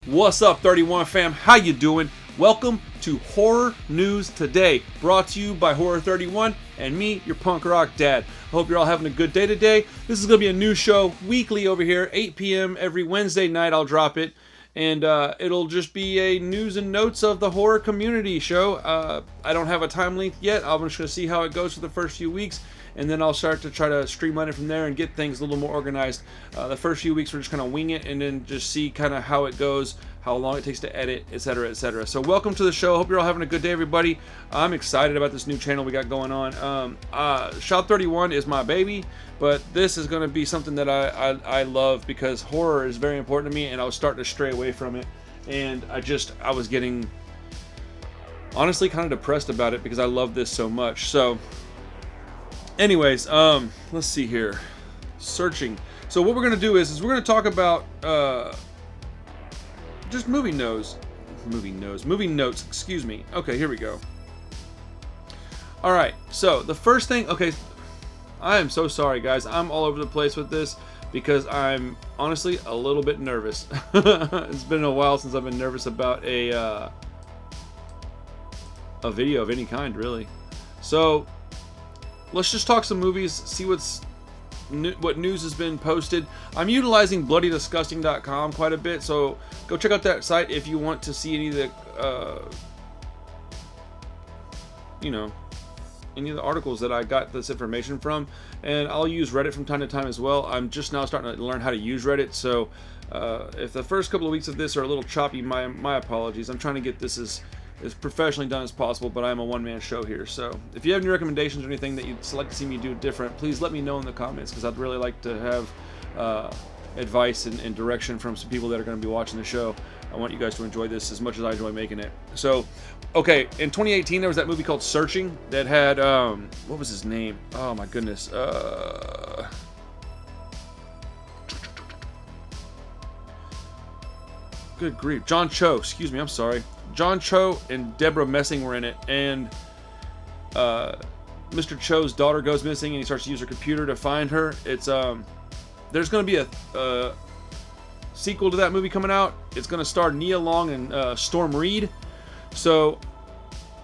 What's up, 31 fam? How you doing? Welcome to Horror News Today, brought to you by Horror 31 and me, your punk rock dad. I hope you're all having a good day today. This is going to be a new show weekly over here, 8 p.m. every Wednesday night. I'll drop it, and it'll just be a news and notes of the horror community show. I don't have a time length yet. I'm just going to see how it goes for the first few weeks, and then I'll start to try to streamline it from there and get things a little more organized. The first few weeks we're just kind of wing it and then just see kind of how it goes, how long it takes to edit, etc., etc. So welcome to the show. Hope you're all having a good day, everybody. I'm excited about this new channel we got going on. Shop 31 is my baby, but this is going to be something that I love because horror is very important to me, and I was starting to stray away from it, and I was getting honestly kind of depressed about it because I love this so much. So anyways, let's see here. Searching. So what we're going to do is we're going to talk about just movie notes, excuse me. Okay, here we go. All right, so the first thing, okay, I am so sorry, guys. I'm all over the place with this because I'm honestly a little bit nervous. It's been a while since I've been nervous about a video of any kind, really. So let's just talk some movies, see what news has been posted. I'm utilizing bloodydisgusting.com quite a bit, so go check out that site if you want to see any of the articles that I got this information from. And I'll use Reddit from time to time as well. I'm just now starting to learn how to use Reddit, so if the first couple of weeks of this are a little choppy, my apologies. I'm trying to get this as professionally done as possible, but I am a one-man show here. So if you have any recommendations or anything that you'd like to see me do different, please let me know in the comments, because I'd really like to have advice and direction from some people that are going to be watching the show. I want you guys to enjoy this as much as I enjoy making it. So, okay, in 2018 there was that movie called Searching that had what was his name? Oh my goodness. Good grief. John Cho, excuse me, I'm sorry. John Cho and Deborah Messing were in it, and Mr. Cho's daughter goes missing, and he starts to use her computer to find her. It's there's going to be a sequel to that movie coming out. It's going to star Nia Long and Storm Reed. So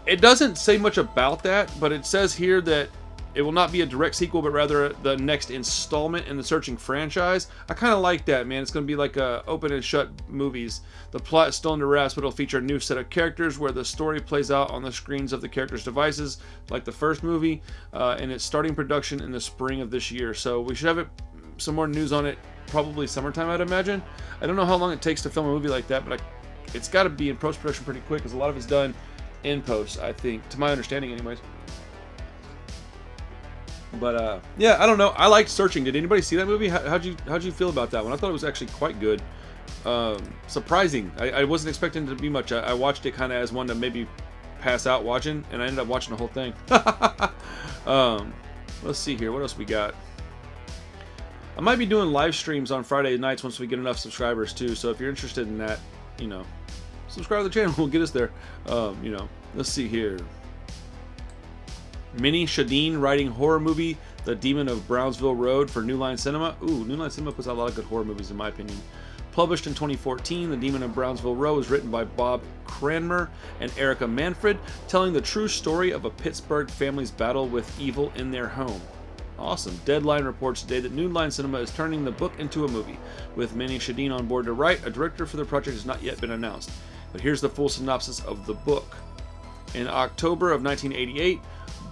it doesn't say much about that, but it says here that it will not be a direct sequel, but rather the next installment in the Searching franchise. I kind of like that, man. It's going to be like open and shut movies. The plot is still under wraps, but it'll feature a new set of characters where the story plays out on the screens of the characters' devices, like the first movie, and it's starting production in the spring of this year. So we should have some more news on it probably summertime, I'd imagine. I don't know how long it takes to film a movie like that, but it's got to be in post-production pretty quick, because a lot of it's done in post, I think, to my understanding anyways. But yeah, I don't know. I liked Searching. Did anybody see that movie? How'd you feel about that one? I thought it was actually quite good. Surprising. I wasn't expecting it to be much. I watched it kind of as one to maybe pass out watching, and I ended up watching the whole thing. Let's see here. What else we got? I might be doing live streams on Friday nights once we get enough subscribers too. So if you're interested in that, subscribe to the channel. We'll get us there. Let's see here. Minnie Shadeen writing horror movie The Demon of Brownsville Road for New Line Cinema. Ooh, New Line Cinema puts out a lot of good horror movies in my opinion. Published in 2014, The Demon of Brownsville Road was written by Bob Cranmer and Erica Manfred, telling the true story of a Pittsburgh family's battle with evil in their home. Awesome. Deadline reports today that New Line Cinema is turning the book into a movie. With Minnie Shadeen on board to write, a director for the project has not yet been announced. But here's the full synopsis of the book. In October of 1988,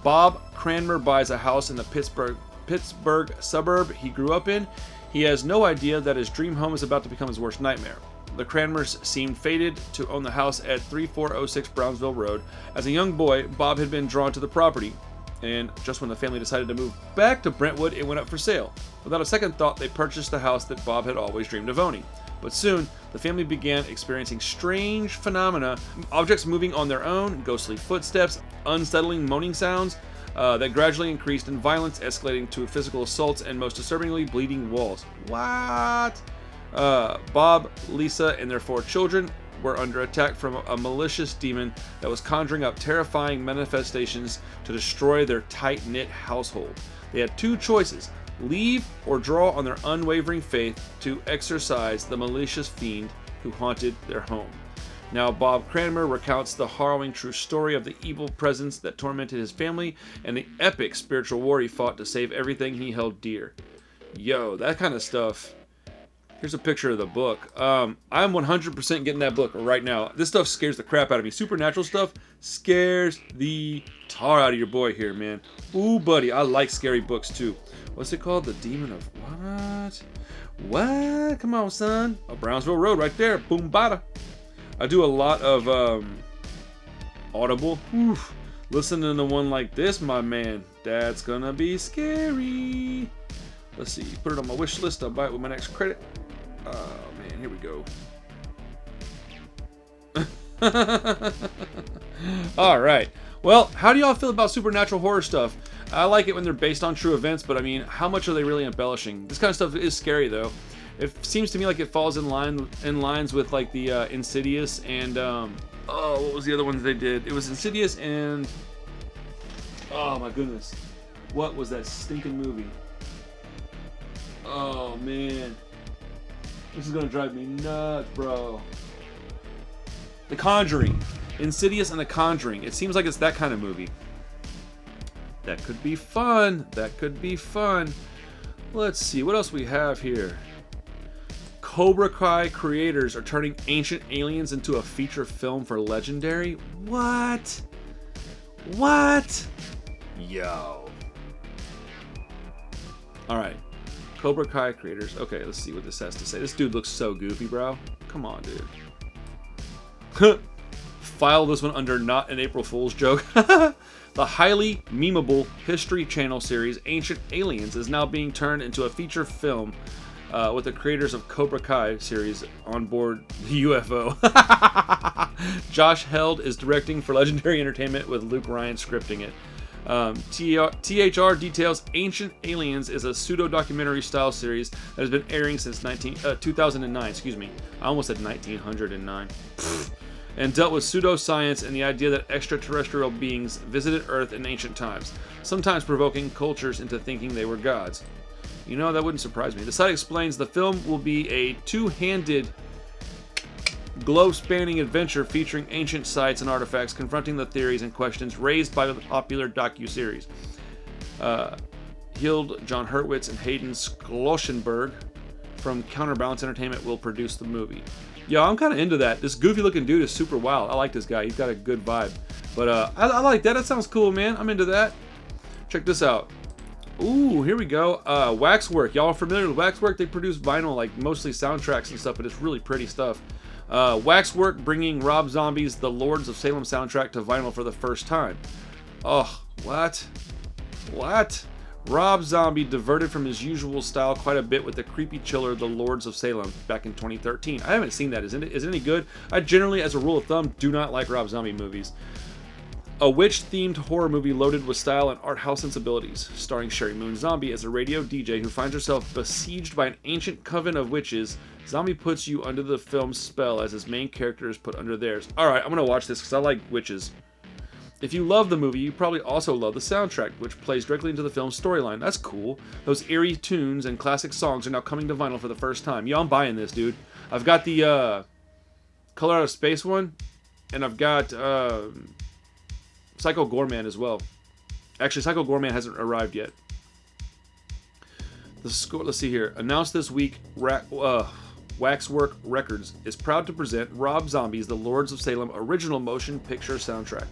Bob Cranmer buys a house in the Pittsburgh suburb he grew up in. He has no idea that his dream home is about to become his worst nightmare. The Cranmers seemed fated to own the house at 3406 Brownsville Road. As a young boy, Bob had been drawn to the property, and just when the family decided to move back to Brentwood, it went up for sale. Without a second thought, they purchased the house that Bob had always dreamed of owning. But soon, the family began experiencing strange phenomena, objects moving on their own, ghostly footsteps, unsettling moaning sounds that gradually increased in violence, escalating to physical assaults, and most disturbingly, bleeding walls. What? Bob, Lisa, and their 4 children were under attack from a malicious demon that was conjuring up terrifying manifestations to destroy their tight-knit household. They had 2 choices: leave or draw on their unwavering faith to exorcise the malicious fiend who haunted their home. Now, Bob Cranmer recounts the harrowing true story of the evil presence that tormented his family and the epic spiritual war he fought to save everything he held dear. Yo, that kind of stuff. Here's a picture of the book. I'm 100% getting that book right now. This stuff scares the crap out of me. Supernatural stuff scares the tar out of your boy here, man. Ooh, buddy, I like scary books too. What's it called? The Demon of what? What? Come on, son. Oh, Brownsville Road right there. Boom, bada. I do a lot of Audible. Oof. Listening to one like this, my man. That's gonna be scary. Let's see. Put it on my wish list. I'll buy it with my next credit. Oh, man. Here we go. All right. Well, how do y'all feel about supernatural horror stuff? I like it when they're based on true events, but I mean, how much are they really embellishing? This kind of stuff is scary, though. It seems to me like it falls in lines with like the Insidious and oh, what was the other ones they did? It was Insidious and oh my goodness, what was that stinking movie? Oh man, this is gonna drive me nuts, bro. The Conjuring, Insidious and The Conjuring. It seems like it's that kind of movie. That could be fun. That could be fun. Let's see what else we have here. Cobra Kai creators are turning Ancient Aliens into a feature film for Legendary. What? What? Yo. Alright. Cobra Kai creators. Okay, let's see what this has to say. This dude looks so goofy, bro. Come on, dude. File this one under not an April Fool's joke. The highly memeable History Channel series Ancient Aliens is now being turned into a feature film with the creators of Cobra Kai series on board the UFO. Josh Held is directing for Legendary Entertainment with Luke Ryan scripting it. THR details Ancient Aliens is a pseudo-documentary style series that has been airing since 2009. Excuse me. I almost said 1909. And dealt with pseudoscience and the idea that extraterrestrial beings visited Earth in ancient times, sometimes provoking cultures into thinking they were gods. You know, that wouldn't surprise me. The site explains the film will be a two-handed, globe-spanning adventure featuring ancient sites and artifacts confronting the theories and questions raised by the popular docu-series. Hild, John Hurwitz, and Hayden Schlossenberg from Counterbalance Entertainment will produce the movie. Yo, I'm kind of into that. This goofy-looking dude is super wild. I like this guy. He's got a good vibe. But I like that. That sounds cool, man. I'm into that. Check this out. Ooh, here we go. Waxwork. Y'all are familiar with Waxwork? They produce vinyl, like mostly soundtracks and stuff, but it's really pretty stuff. Waxwork bringing Rob Zombie's The Lords of Salem soundtrack to vinyl for the first time. Oh, what? What? Rob Zombie diverted from his usual style quite a bit with the creepy chiller The Lords of Salem back in 2013. I haven't seen that. Is it any good? I generally, as a rule of thumb, do not like Rob Zombie movies. A witch-themed horror movie loaded with style and art house sensibilities, starring Sherry Moon Zombie as a radio DJ who finds herself besieged by an ancient coven of witches. Zombie puts you under the film's spell as his main character is put under theirs. Alright, I'm gonna watch this because I like witches. If you love the movie, you probably also love the soundtrack, which plays directly into the film's storyline. That's cool. Those eerie tunes and classic songs are now coming to vinyl for the first time. Yo, I'm buying this, dude. I've got the Color Out of Space one, and I've got Psycho Goreman as well. Actually, Psycho Goreman hasn't arrived yet. The score, let's see here. Announced this week, Waxwork Records is proud to present Rob Zombie's The Lords of Salem original motion picture soundtrack.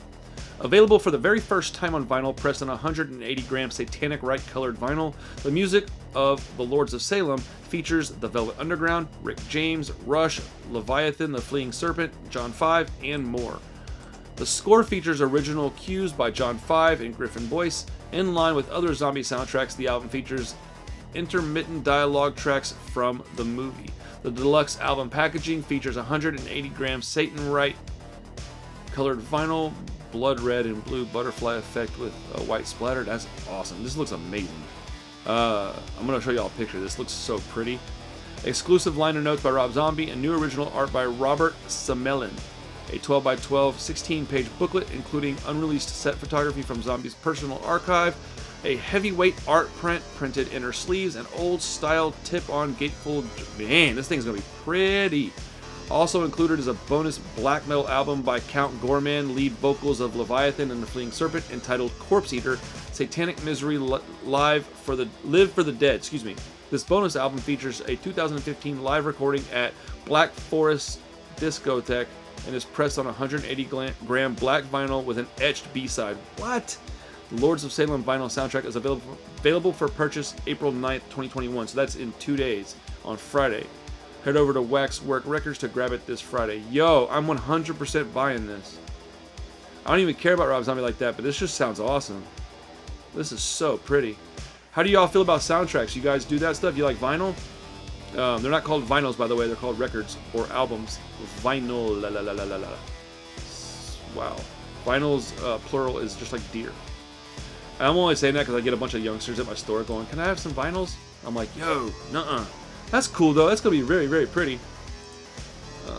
Available for the very first time on vinyl, pressed on 180-gram Satanic Rite colored vinyl, the music of The Lords of Salem features The Velvet Underground, Rick James, Rush, Leviathan, The Fleeing Serpent, John 5, and more. The score features original cues by John 5 and Griffin Boyce. In line with other Zombie soundtracks, the album features intermittent dialogue tracks from the movie. The deluxe album packaging features 180-gram Satan Rite colored vinyl, blood red and blue butterfly effect with a white splatter. That's awesome. This looks amazing. I'm going to show y'all a picture. This looks so pretty. Exclusive liner notes by Rob Zombie and new original art by Robert Samelin. A 12x12 16-page booklet including unreleased set photography from Zombie's personal archive, a heavyweight art print printed inner sleeves, and old-style tip-on gatefold. Man, this thing's going to be pretty. Also included is a bonus black metal album by Count Gorman, lead vocals of Leviathan and the Fleeing Serpent, entitled Corpse Eater, Satanic Misery Live for the Dead. Excuse me. This bonus album features a 2015 live recording at Black Forest Discotheque and is pressed on 180-gram black vinyl with an etched B-side. What? The Lords of Salem vinyl soundtrack is available for purchase April 9th, 2021. So that's in 2 days, on Friday. Head over to Waxwork Records to grab it this Friday. Yo, I'm 100% buying this. I don't even care about Rob Zombie like that, but this just sounds awesome. This is so pretty. How do y'all feel about soundtracks? You guys do that stuff? You like vinyl? They're not called vinyls, by the way. They're called records or albums. Vinyl. La, la, la, la, la, la. Wow. Vinyls, plural, is just like deer. And I'm only saying that because I get a bunch of youngsters at my store going, can I have some vinyls? I'm like, yo, nuh-uh. That's cool, though. That's going to be very, very pretty.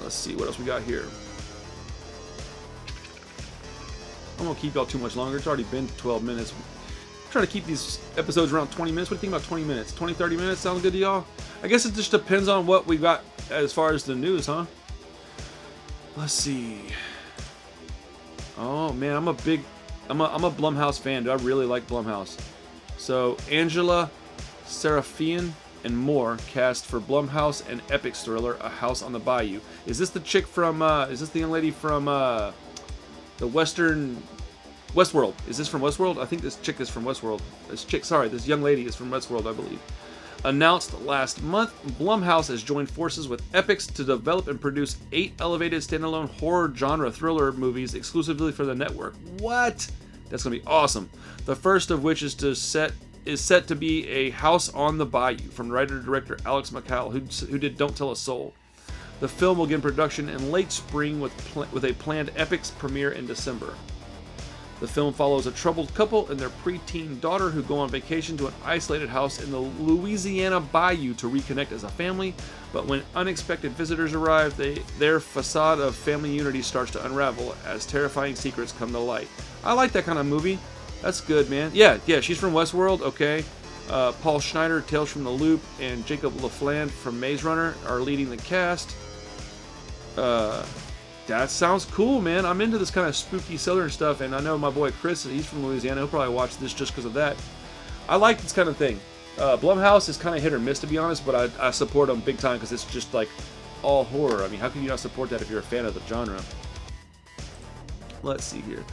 Let's see what else we got here. I won't keep y'all too much longer. It's already been 12 minutes. I'm trying to keep these episodes around 20 minutes. What do you think about 20 minutes? 20, 30 minutes? Sound good to y'all? I guess it just depends on what we got as far as the news, huh? Let's see. Oh, man, I'm a Blumhouse fan, dude. I really like Blumhouse. So, Angela Serafian and more cast for Blumhouse and epic thriller A House on the Bayou. Is this the chick from, is this the young lady from, the Westworld? Is this from Westworld? I think this chick is from Westworld. This young lady is from Westworld, I believe. Announced last month, Blumhouse has joined forces with Epix to develop and produce 8 elevated standalone horror genre thriller movies exclusively for the network. What? That's gonna be awesome. The first of which is set to be A House on the Bayou from writer-director Alex McCall, who did Don't Tell a Soul. The film will begin production in late spring with a planned Epix premiere in December. The film follows a troubled couple and their preteen daughter who go on vacation to an isolated house in the Louisiana Bayou to reconnect as a family, but when unexpected visitors arrive, their facade of family unity starts to unravel as terrifying secrets come to light. I like that kind of movie. That's good, man. Yeah, she's from Westworld, okay. Paul Schneider, Tales from the Loop, and Jacob LaFleur from Maze Runner are leading the cast. That sounds cool, man. I'm into this kind of spooky southern stuff, and I know my boy Chris, he's from Louisiana. He'll probably watch this just because of that. I like this kind of thing. Blumhouse is kind of hit or miss, to be honest, but I support them big time because it's just like all horror. I mean, how can you not support that if you're a fan of the genre? Let's see here.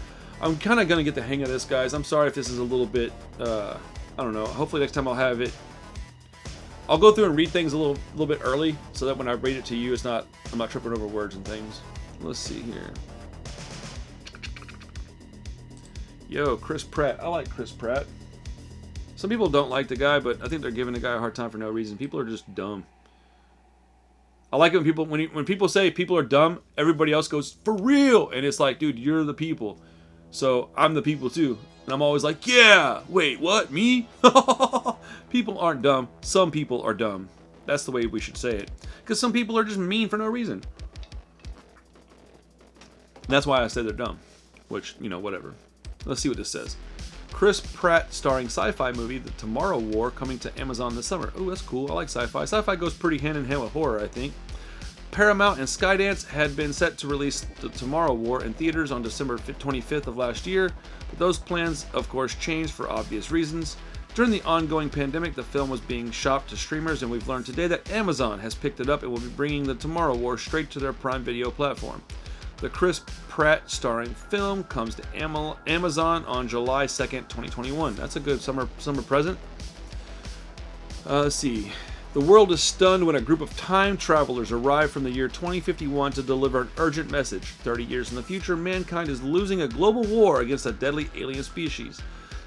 I'm kind of going to get the hang of this, guys. I'm sorry if this is a little bit, I don't know. Hopefully next time I'll have it. I'll go through and read things a little bit early so that when I read it to you, I'm not tripping over words and things. Let's see here. Yo, Chris Pratt. I like Chris Pratt. Some people don't like the guy, but I think they're giving the guy a hard time for no reason. People are just dumb. I like it when people say people are dumb, everybody else goes, for real! And it's like, dude, you're the people. So I'm the people too. And I'm always like, yeah! Wait, what? Me? People aren't dumb. Some people are dumb. That's the way we should say it. Because some people are just mean for no reason. That's why I say they're dumb. Which, whatever. Let's see what this says. Chris Pratt starring sci-fi movie The Tomorrow War coming to Amazon this summer. Oh, that's cool. I like sci-fi. Sci-fi goes pretty hand in hand with horror, I think. Paramount and Skydance had been set to release The Tomorrow War in theaters on December 25th of last year, but those plans, of course, changed for obvious reasons. During the ongoing pandemic, the film was being shopped to streamers, and we've learned today that Amazon has picked it up and will be bringing The Tomorrow War straight to their Prime Video platform. The Chris Pratt starring film comes to Amazon on July 2nd, 2021. That's a good summer present. Let's see. The world is stunned when a group of time travelers arrive from the year 2051 to deliver an urgent message. 30 years in the future, mankind is losing a global war against a deadly alien species.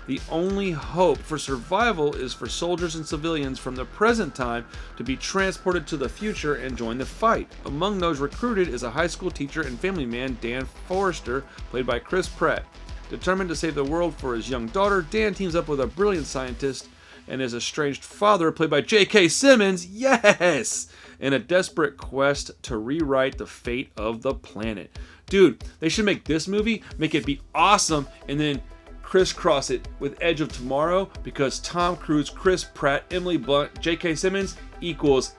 The only hope for survival is for soldiers and civilians from the present time to be transported to the future and join the fight. Among those recruited is a high school teacher and family man, Dan Forrester, played by Chris Pratt. Determined to save the world for his young daughter, Dan teams up with a brilliant scientist and his estranged father, played by J.K. Simmons, yes! In a desperate quest to rewrite the fate of the planet. Dude, they should make this movie, make it be awesome, and then crisscross it with Edge of Tomorrow, because Tom Cruise, Chris Pratt, Emily Blunt, J.K. Simmons equals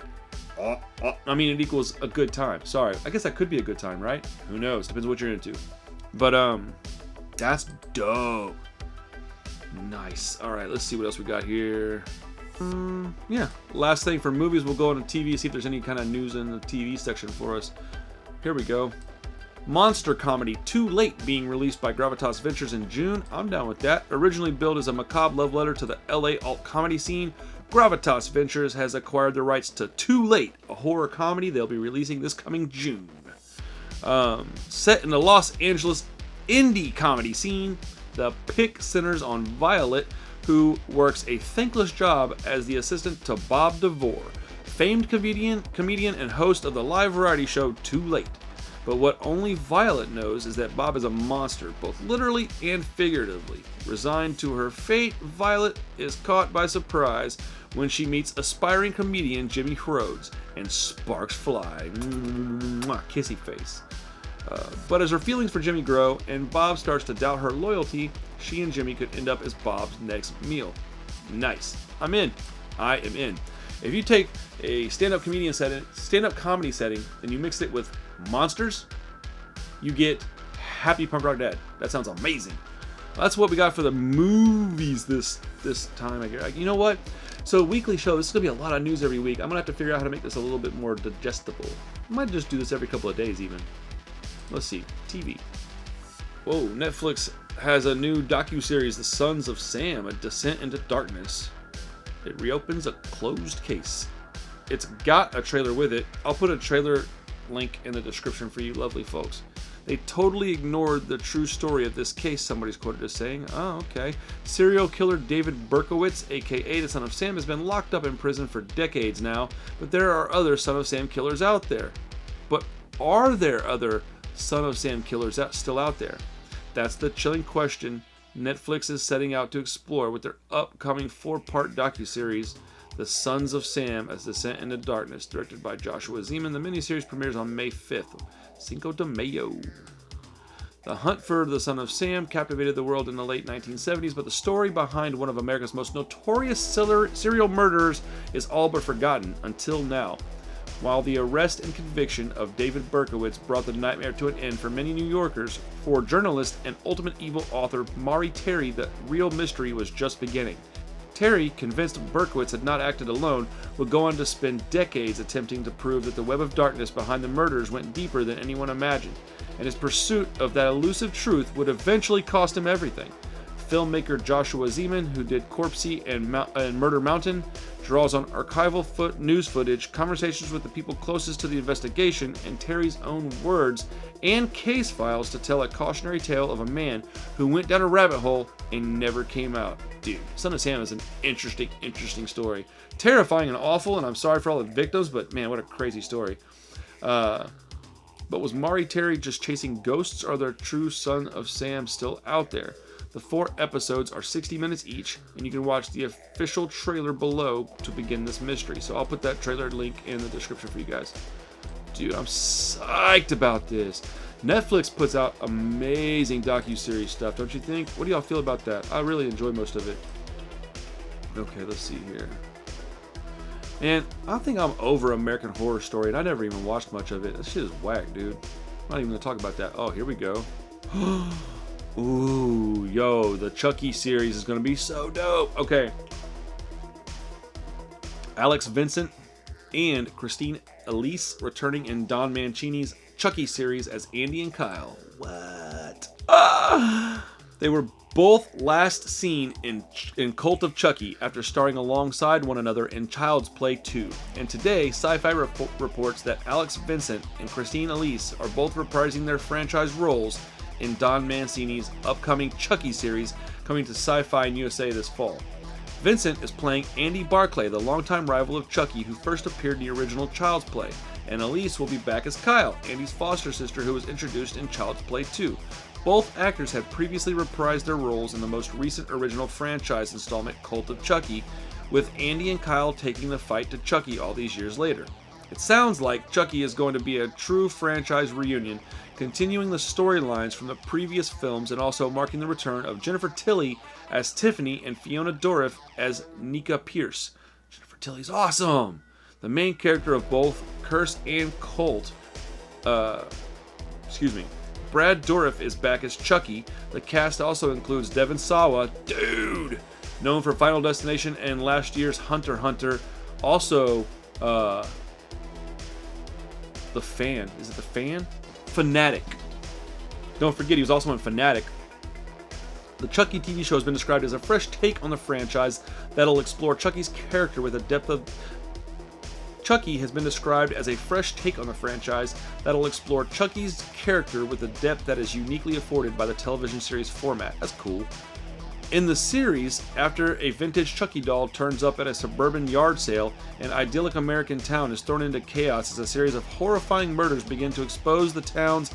I mean, it equals a good time. Sorry. I guess that could be a good time, right? Who knows? Depends what you're into. But, that's dope. Nice. All right, let's see what else we got here. Yeah. Last thing for movies, we'll go on to TV, see if there's any kind of news in the TV section for us. Here we go. Monster comedy Too Late being released by Gravitas Ventures in June. I'm down with that. Originally billed as a macabre love letter to the LA alt comedy scene, Gravitas Ventures has acquired the rights to Too Late, a horror comedy they'll be releasing this coming June. Set in the Los Angeles indie comedy scene, the pick centers on Violet, who works a thankless job as the assistant to Bob DeVore, famed comedian and host of the live variety show Too Late. But what only Violet knows is that Bob is a monster, both literally and figuratively. Resigned to her fate, Violet is caught by surprise when she meets aspiring comedian Jimmy Rhodes, and sparks fly. Kissy face. But as her feelings for Jimmy grow and Bob starts to doubt her loyalty, she and Jimmy could end up as Bob's next meal. Nice. I'm in. I am in. If you take a stand-up comedy setting, and you mix it with monsters, you get Happy Punk Rock Dad. That sounds amazing. That's what we got for the movies this time. You know what? So weekly show, this is going to be a lot of news every week. I'm going to have to figure out how to make this a little bit more digestible. I might just do this every couple of days even. Let's see. TV. Whoa, Netflix has a new docuseries, The Sons of Sam, A Descent into Darkness. It reopens a closed case. It's got a trailer with it. I'll put a trailer link in the description for you lovely folks. They totally ignored the true story of this case, somebody's quoted as saying. Oh, okay. Serial killer David Berkowitz, aka the Son of Sam, has been locked up in prison for decades now, but there are other Son of Sam killers out there. But are there other Son of Sam killers still out there? That's the chilling question Netflix is setting out to explore with their upcoming 4-part docuseries, The Sons of Sam, A Descent into Darkness, directed by Joshua Zeman. The miniseries premieres on May 5th. Cinco de Mayo. The hunt for the Son of Sam captivated the world in the late 1970s, but the story behind one of America's most notorious serial murderers is all but forgotten until now. While the arrest and conviction of David Berkowitz brought the nightmare to an end for many New Yorkers, for journalist and ultimate evil author Maury Terry, the real mystery was just beginning. Terry, convinced Berkowitz had not acted alone, would go on to spend decades attempting to prove that the web of darkness behind the murders went deeper than anyone imagined, and his pursuit of that elusive truth would eventually cost him everything. Filmmaker Joshua Zeman, who did Corpsey and Murder Mountain, draws on archival news footage, conversations with the people closest to the investigation, and Terry's own words and case files to tell a cautionary tale of a man who went down a rabbit hole and never came out. Dude, Son of Sam is an interesting story. Terrifying and awful, and I'm sorry for all the victims, but man, what a crazy story. But was Maury Terry just chasing ghosts, or are there true Son of Sam still out there? The 4 episodes are 60 minutes each, and you can watch the official trailer below to begin this mystery. So I'll put that trailer link in the description for you guys. Dude, I'm psyched about this. Netflix puts out amazing docuseries stuff, don't you think? What do y'all feel about that? I really enjoy most of it. Okay, let's see here. And I think I'm over American Horror Story, and I never even watched much of it. This shit is whack, dude. I'm not even going to talk about that. Oh, here we go. Ooh, yo, the Chucky series is going to be so dope. Okay. Alex Vincent and Christine Elise returning in Don Mancini's Chucky series as Andy and Kyle. What? They were both last seen in Cult of Chucky after starring alongside one another in Child's Play 2. And today, Sci-Fi reports that Alex Vincent and Christine Elise are both reprising their franchise roles in Don Mancini's upcoming Chucky series coming to Sci-Fi and USA this fall. Vincent is playing Andy Barclay, the longtime rival of Chucky who first appeared in the original Child's Play, and Elise will be back as Kyle, Andy's foster sister who was introduced in Child's Play 2. Both actors had previously reprised their roles in the most recent original franchise installment Cult of Chucky, with Andy and Kyle taking the fight to Chucky all these years later. It sounds like Chucky is going to be a true franchise reunion, continuing the storylines from the previous films and also marking the return of Jennifer Tilly as Tiffany and Fiona Dourif as Nika Pierce. Jennifer Tilly's awesome! The main character of both Curse and Cult, Brad Dourif is back as Chucky. The cast also includes Devon Sawa, dude, known for Final Destination and last year's Hunter x Hunter. Also, The Fan. Is it The Fan? Fanatic. Don't forget, he was also in Fanatic. The Chucky TV show has been described as a fresh take on the franchise that'll explore Chucky's character with a depth of... Chucky has been described as a fresh take on the franchise that'll explore Chucky's character with a depth that is uniquely afforded by the television series format. That's cool. In the series, after a vintage Chucky doll turns up at a suburban yard sale, an idyllic American town is thrown into chaos as a series of horrifying murders begin to expose the town's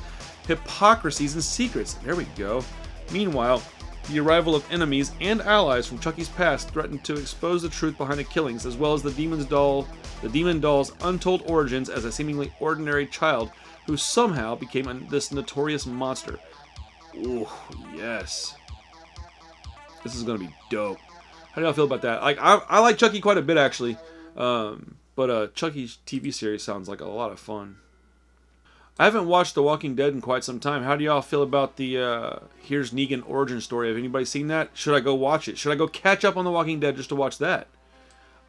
hypocrisies and secrets. There we go. Meanwhile, the arrival of enemies and allies from Chucky's past threaten to expose the truth behind the killings, as well as the demon doll's untold origins as a seemingly ordinary child who somehow became this notorious monster. Ooh, yes. This is gonna be dope. How do y'all feel about that? Like, I like Chucky quite a bit, actually. But Chucky's TV series sounds like a lot of fun. I haven't watched The Walking Dead in quite some time. How do y'all feel about the Here's Negan origin story? Have anybody seen that? Should I go watch it? Should I go catch up on The Walking Dead just to watch that?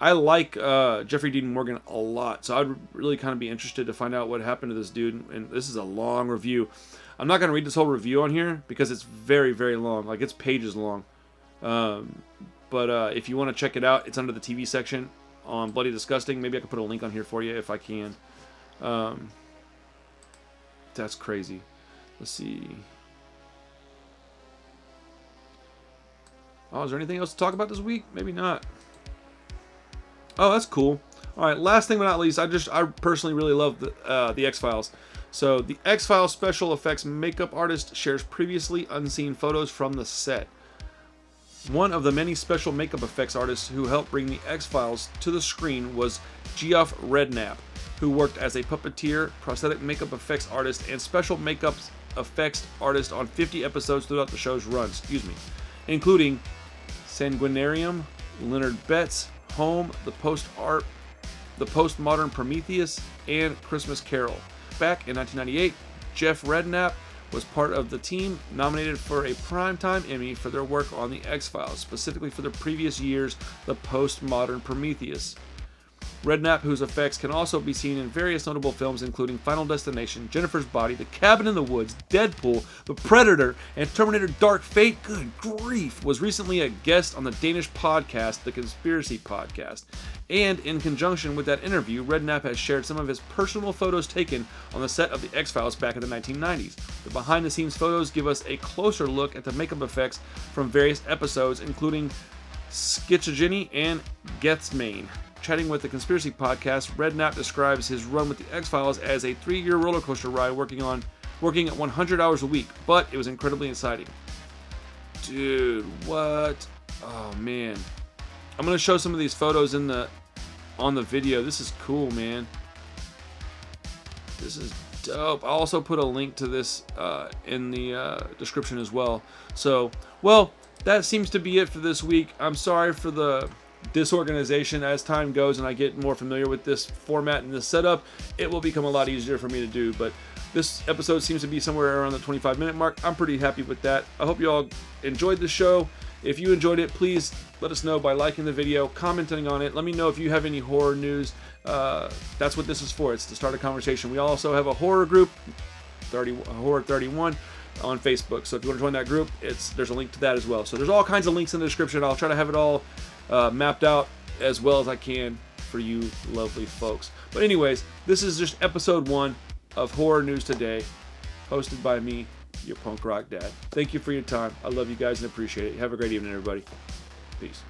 I like Jeffrey Dean Morgan a lot, so I'd really kind of be interested to find out what happened to this dude. And this is a long review. I'm not going to read this whole review on here because it's very, very long. Like, it's pages long. But if you want to check it out, it's under the TV section on Bloody Disgusting. Maybe I can put a link on here for you if I can. That's crazy. Let's see. Oh, is there anything else to talk about this week? Maybe not. Oh, that's cool. All right, last thing but not least, I personally really love the X-Files. So the X-Files special effects makeup artist shares previously unseen photos from the set. One of the many special makeup effects artists who helped bring the X-Files to the screen was Geoff Redknapp, who worked as a puppeteer, prosthetic makeup effects artist, and special makeup effects artist on 50 episodes throughout the show's run, including Sanguinarium, Leonard Betts, Home, the Postmodern Prometheus, and Christmas Carol. Back in 1998, Geoff Redknapp was part of the team nominated for a Primetime Emmy for their work on the X-Files, specifically for the previous year's The Postmodern Prometheus. Redknapp, whose effects can also be seen in various notable films including Final Destination, Jennifer's Body, The Cabin in the Woods, Deadpool, The Predator, and Terminator Dark Fate, good grief, was recently a guest on the Danish podcast, The Conspiracy Podcast. And in conjunction with that interview, Redknapp has shared some of his personal photos taken on the set of The X-Files back in the 1990s. The behind-the-scenes photos give us a closer look at the makeup effects from various episodes, including Schizogeny and Gethsemane. Chatting with the Conspiracy Podcast, Redknapp describes his run with the X-Files as a 3-year roller coaster ride working at 100 hours a week, but it was incredibly exciting. Dude, what? Oh, man. I'm going to show some of these photos on the video. This is cool, man. This is dope. I'll also put a link to this in the description as well. So, well, that seems to be it for this week. I'm sorry for the disorganization. As time goes and I get more familiar with this format and this setup, it will become a lot easier for me to do, but this episode seems to be somewhere around the 25-minute mark. I'm pretty happy with that. I hope you all enjoyed the show. If you enjoyed it, please let us know by liking the video, commenting on it. Let me know if you have any horror news. That's what this is for. It's to start a conversation. We also have a horror group, Horror 31, on Facebook. So if you want to join that group, there's a link to that as well. So there's all kinds of links in the description. I'll try to have it all mapped out as well as I can for you lovely folks. But anyways, this is just episode 1 of Horror News Today, hosted by me, your punk rock dad. Thank you for your time. I love you guys and appreciate it. Have a great evening, everybody. Peace.